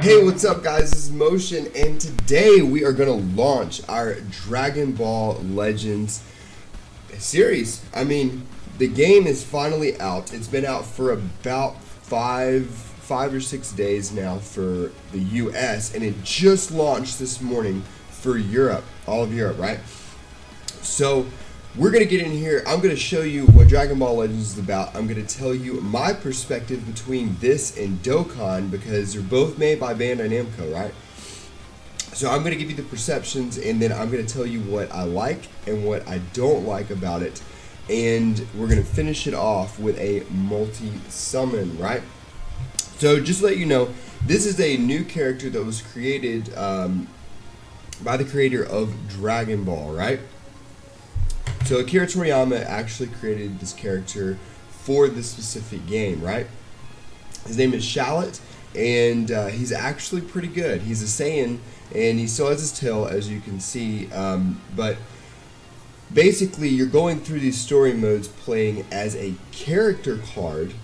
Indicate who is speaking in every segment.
Speaker 1: Hey, what's up guys, this is Motion, and today we are going to launch our Dragon Ball Legends series. I mean, the game is finally out. It's been out for about five or 6 days now for the US, and it just launched this morning for Europe, all of Europe, right? So we're going to get in here. I'm going to show you what Dragon Ball Legends is about. I'm going to tell you my perspective between this and Dokkan, because they're both made by Bandai Namco, right? So I'm going to give you the perceptions, and then I'm going to tell you what I like and what I don't like about it. And we're going to finish it off with a multi-summon, right? So just to let you know, this is a new character that was created by the creator of Dragon Ball, right? So Akira Toriyama actually created this character for this specific game, right? His name is Shallot, and he's actually pretty good. He's a Saiyan, and he still has his tail, as you can see. But basically, you're going through these story modes playing as a character card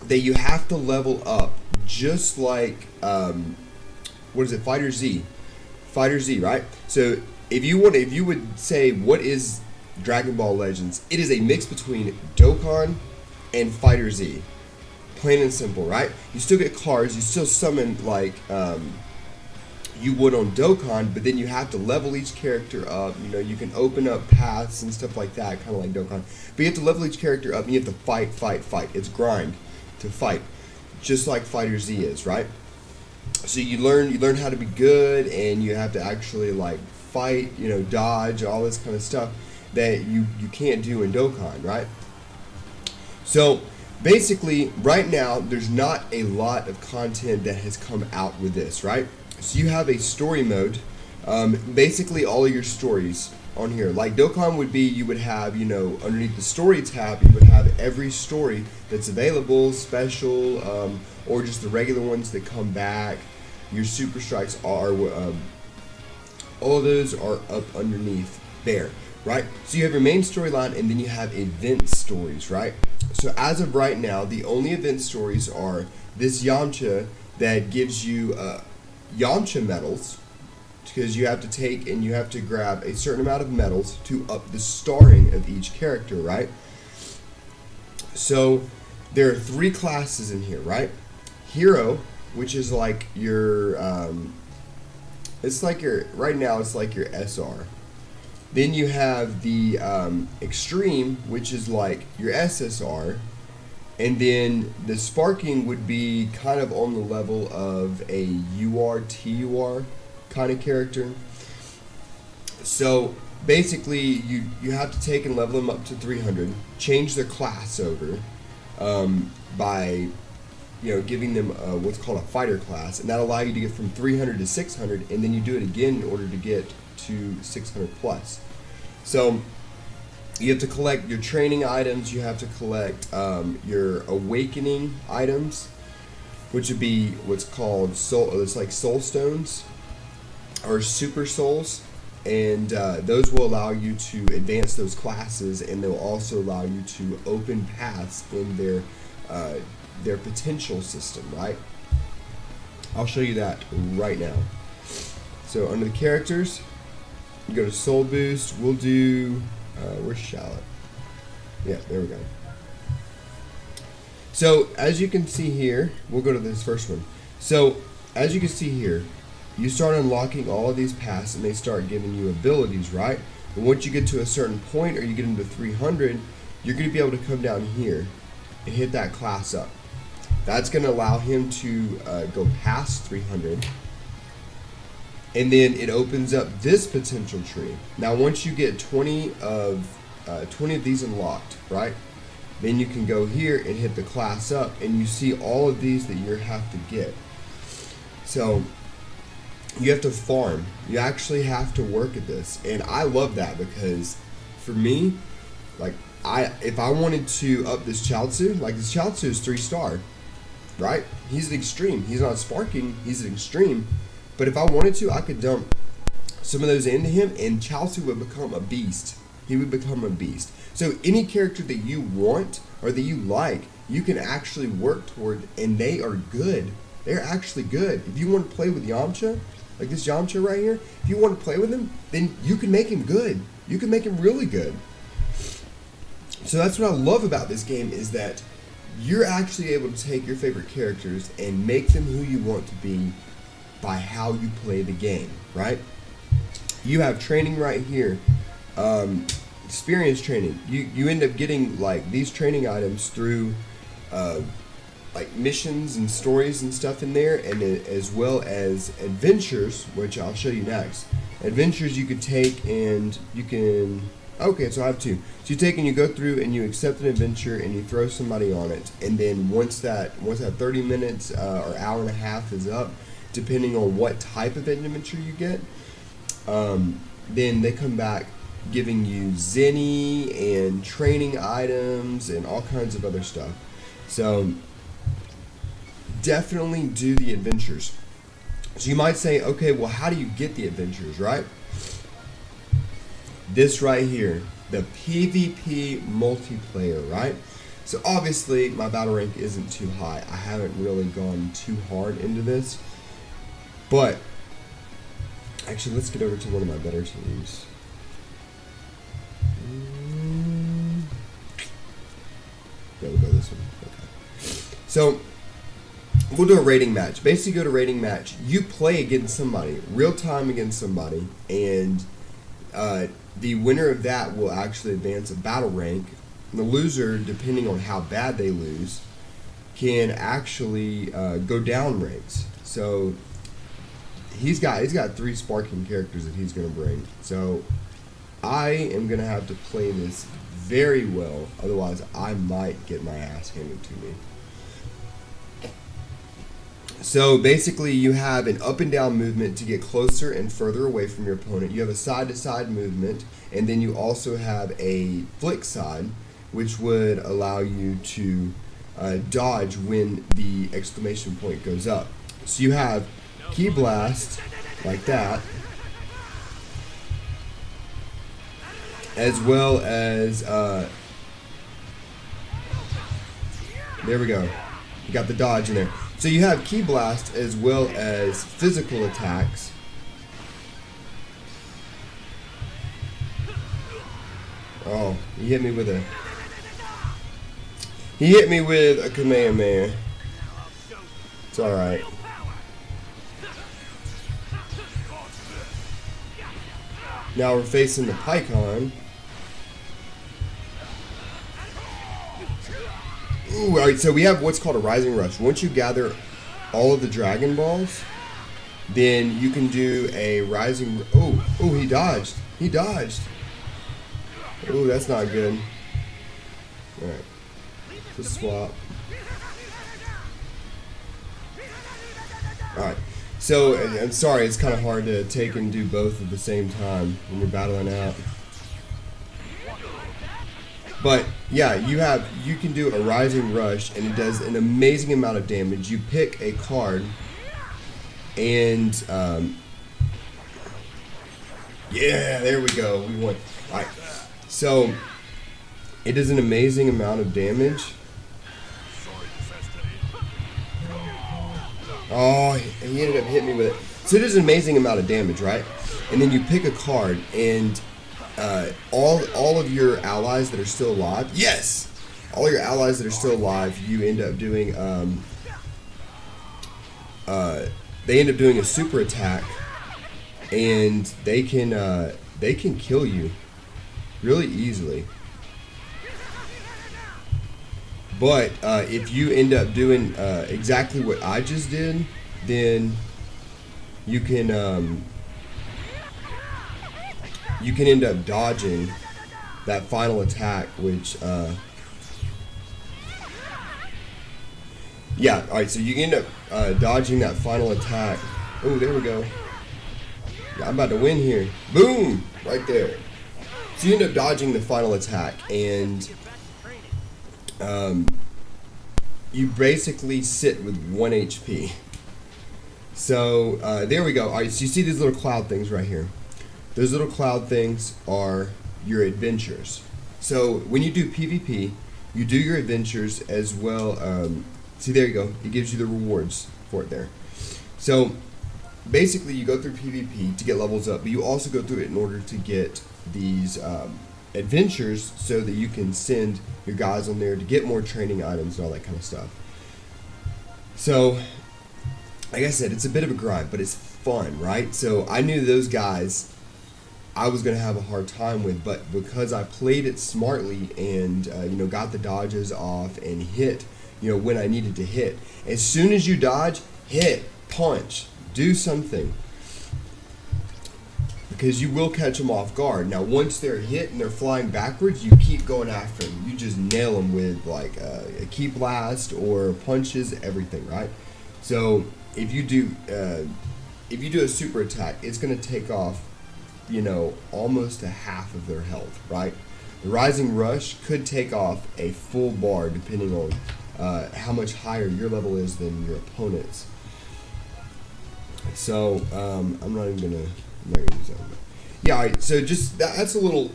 Speaker 1: that you have to level up, just like what is it, Fighter Z, right? So if you would say what is Dragon Ball Legends, it is a mix between Dokkan and Fighter Z, plain and simple, right? You still get cards, you still summon like you would on Dokkan, but then you have to level each character up. You know, you can open up paths and stuff like that, kind of like Dokkan, but you have to level each character up and you have to fight. It's grind to fight, just like Fighter Z is, right? So you learn how to be good, and you have to actually like fight, you know, dodge, all this kind of stuff that you can't do in Dokkan, right? So basically right now there's not a lot of content that has come out with this, right? So you have a story mode, basically all of your stories on here. Like Dokkan would be, you would have, you know, underneath the story tab, you would have every story that's available, special, or just the regular ones that come back. Your super strikes are all of those are up underneath there, right? So you have your main storyline, and then you have event stories, right? So as of right now, the only event stories are this Yamcha that gives you Yamcha medals, because you have to take and you have to grab a certain amount of medals to up the starring of each character, right? So there are 3 classes in here, right? Hero, which is like your it's like your, right now it's like your SR. Then you have the Extreme, which is like your SSR, and then the Sparking would be kind of on the level of a UR kind of character. So basically you have to take and level them up to 300, change their class over by, you know, giving them what's called a fighter class, and that'll allow you to get from 300 to 600, and then you do it again in order to get to 600 plus. So you have to collect your training items, you have to collect your awakening items, which would be what's called soul, it's like soul stones or super souls, and those will allow you to advance those classes, and they'll also allow you to open paths in their potential system, right? I'll show you that right now. So under the characters, you go to Soul Boost. We'll do where's Shallot? Yeah, there we go. So as you can see here, we'll go to this first one. So as you can see here, you start unlocking all of these paths, and they start giving you abilities, right? And once you get to a certain point, or you get into 300, you're going to be able to come down here and hit that class up. That's going to allow him to go past 300, and then it opens up this potential tree. Now once you get 20 of these unlocked, right, then you can go here and hit the class up, and you see all of these that you have to get. So you have to farm. You actually have to work at this, and I love that, because for me, like, if I wanted to up this Chaozu, like this Chaozu is 3-star, right? He's an extreme. He's not Sparking, he's an extreme. But if I wanted to, I could dump some of those into him, and Chaozu would become a beast. He would become a beast. So any character that you want or that you like, you can actually work toward, and they are good they're actually good. If you want to play with Yamcha, like this Yamcha right here, if you want to play with him, then you can make him good. You can make him really good. So that's what I love about this game, is that you're actually able to take your favorite characters and make them who you want to be by how you play the game, right? You have training right here, experience training. You end up getting like these training items through like missions and stories and stuff in there, and as well as adventures, which I'll show you next. Adventures you could take and you can, okay, so I have two. So you take and you go through and you accept an adventure and you throw somebody on it, and then once that 30 minutes or hour and a half is up, depending on what type of adventure you get, then they come back giving you zenny and training items and all kinds of other stuff. So definitely do the adventures. So you might say, okay, well, how do you get the adventures, right? This right here, the PvP multiplayer, right? So obviously my battle rank isn't too high. I haven't really gone too hard into this, but actually let's get over to one of my better teams. Yeah, we'll go this one. Okay. So we'll do a rating match. Basically, go to rating match. You play against somebody, real time against somebody, and the winner of that will actually advance a battle rank. And the loser, depending on how bad they lose, can actually go down ranks. So he's got 3 sparking characters that he's going to bring. So I am going to have to play this very well, otherwise I might get my ass handed to me. So basically you have an up and down movement to get closer and further away from your opponent. You have a side to side movement, and then you also have a flick side, which would allow you to dodge when the exclamation point goes up. So you have Key Blast like that, as well as there we go, you got the dodge in there. So you have Key Blast as well as physical attacks. Oh, he hit me with a Kamehameha. It's alright. Now we're facing the Pycon. Ooh, alright, so we have what's called a Rising Rush. Once you gather all of the Dragon Balls, then you can do a Rising... Oh, he dodged. He dodged. Oh, that's not good. Alright. Just swap. Alright. So, I'm sorry, it's kind of hard to take and do both at the same time when you're battling out. But yeah, you can do a Rising Rush, and it does an amazing amount of damage. You pick a card, and yeah, there we go. We won. All right, so it does an amazing amount of damage. Oh, he ended up hitting me with it. So it does an amazing amount of damage, right? And then you pick a card, and all of your allies that are still alive, yes, all your allies that are still alive, you end up doing they end up doing a super attack, and they can kill you really easily. But if you end up doing exactly what I just did, then you can end up dodging that final attack, which yeah, alright, so you end up dodging that final attack. Oh, there we go. Yeah, I'm about to win here. Boom! Right there. So you end up dodging the final attack, and you basically sit with 1 HP. So there we go. Alright, so you see these little cloud things right here. Those little cloud things are your adventures. So when you do PvP, you do your adventures as well See, there you go. It gives you the rewards for it there. So basically, you go through PvP to get levels up, but you also go through it in order to get these adventures so that you can send your guys on there to get more training items and all that kind of stuff. So, like I said, it's a bit of a grind, but it's fun, right? So I knew those guys I was going to have a hard time with, but because I played it smartly and got the dodges off and hit when I needed to hit. As soon as you dodge, hit, punch, do something, because you will catch them off guard. Now once they're hit and they're flying backwards, you keep going after them. You just nail them with like a key blast or punches, everything, right? So if you do a super attack, it's going to take off almost a half of their health, right? The Rising Rush could take off a full bar depending on how much higher your level is than your opponent's. So I'm not even gonna use that. Yeah, all right, so just that's a little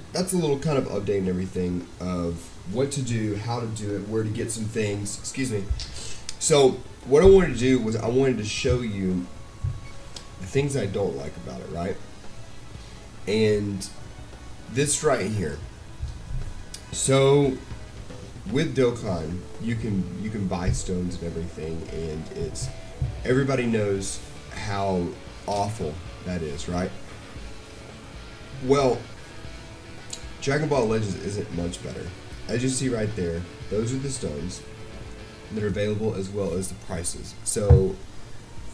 Speaker 1: kind of update and everything of what to do, how to do it, where to get some things. Excuse me. So what I wanted to do was I wanted to show you the things I don't like about it, right? And this right here. So with Dokkan, you can buy stones and everything, and everybody knows how awful that is, right? Well, Dragon Ball Legends isn't much better. As you see right there, those are the stones that are available as well as the prices. So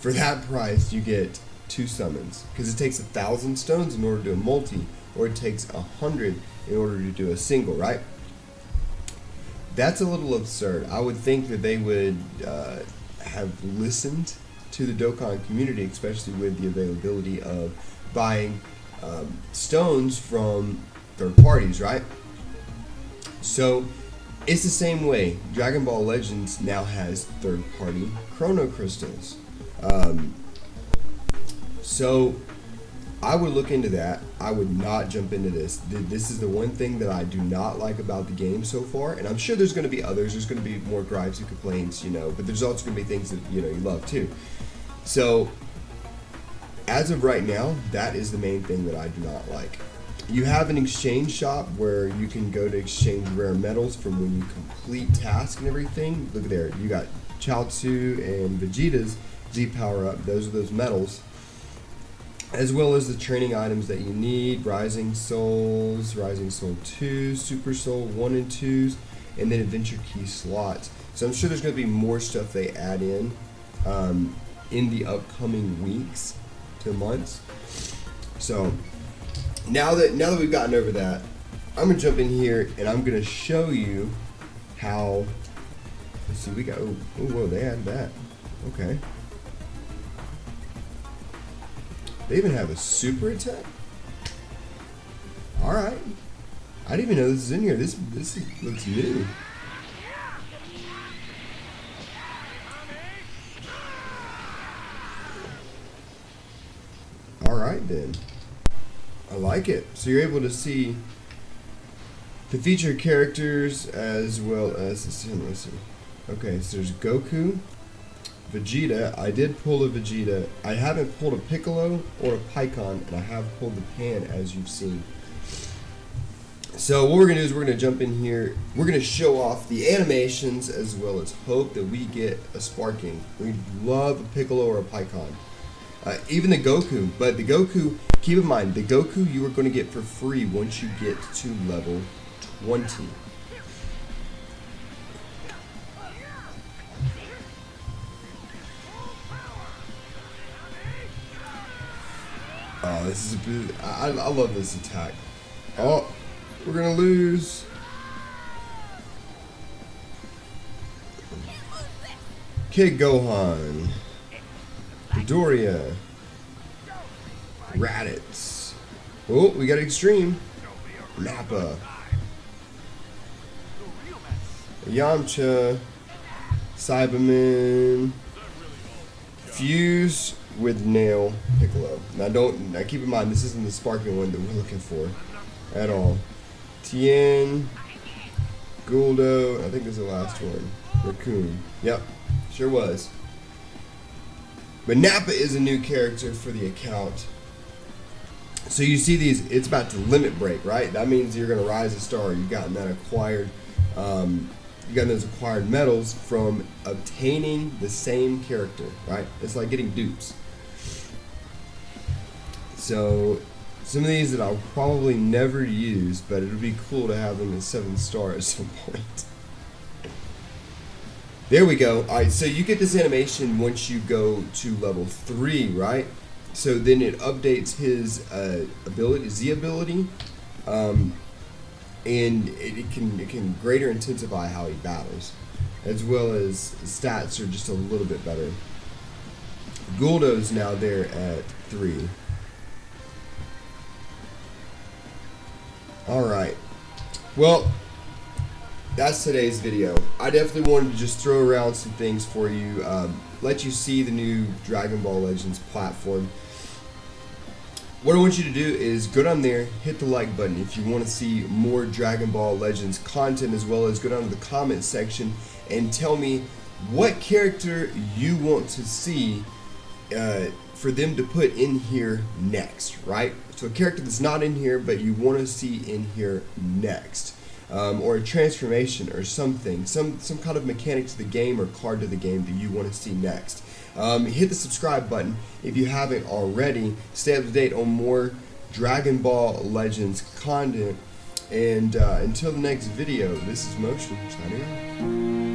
Speaker 1: for that price, you get 2 summons, because it takes 1,000 stones in order to do a multi, or it takes 100 in order to do a single, right? That's a little absurd. I would think that they would have listened to the Dokkan community, especially with the availability of buying stones from third parties, right? So it's the same way. Dragon Ball Legends now has third-party chrono crystals. So I would look into that. I would not jump into this. This is the one thing that I do not like about the game so far, and I'm sure there's going to be others. There's going to be more gripes and complaints, but there's also going to be things that you love too. So as of right now, that is the main thing that I do not like. You have an exchange shop where you can go to exchange rare metals from when you complete tasks and everything. Look there, you got Chaozu and Vegeta's Z power up. Those are those metals, as well as the training items that you need: Rising Souls, Rising Soul 2, Super Soul 1 and 2s, and then Adventure Key slots. So I'm sure there's going to be more stuff they add in the upcoming weeks to months. So now that we've gotten over that, I'm going to jump in here and I'm going to show you how. Let's see, we got, oh whoa, they added that. Okay. They even have a super attack? Alright. I didn't even know this is in here. This looks new. Alright then. I like it. So you're able to see the featured characters as well as let's see. Okay, so there's Goku, Vegeta. I did pull a Vegeta. I haven't pulled a Piccolo or a Pikkon, and I have pulled the Pan, as you've seen. So what we're going to do is we're going to jump in here. We're going to show off the animations as well as hope that we get a Sparking. We love a Piccolo or a Pikkon. Even the Goku. But the Goku, keep in mind, the Goku you are going to get for free once you get to level 20. Oh, this is a bit. I love this attack. Oh, we're gonna lose. Kid Gohan, Midoriya, Raditz. Oh, we got Extreme. Nappa, Yamcha, Cyberman, Fuse with Nail, Piccolo. Now keep in mind, this isn't the Sparking one that we're looking for at all. Tien, Guldo, I think this is the last one. Raccoon. Yep, sure was. But Nappa is a new character for the account. So you see these, it's about to limit break, right? That means you're going to rise a star. You've gotten that acquired, you got those acquired medals from obtaining the same character, right? It's like getting dupes. So some of these that I'll probably never use, but it would be cool to have them as 7-star at some point. There we go. Alright, so you get this animation once you go to level 3, right? So then it updates his ability, Z ability, and it can greater intensify how he battles, as well as stats are just a little bit better. Guldo's now there at 3. Alright, well, that's today's video. I definitely wanted to just throw around some things for you, let you see the new Dragon Ball Legends platform. What I want you to do is go down there, hit the like button if you want to see more Dragon Ball Legends content, as well as go down to the comment section and tell me what character you want to see for them to put in here next, right? So a character that's not in here but you want to see in here next, or a transformation or something, some kind of mechanic to the game or card to the game that you want to see next. Hit the subscribe button if you haven't already. Stay up to date on more Dragon Ball Legends content, and until the next video, this is Motion signing out.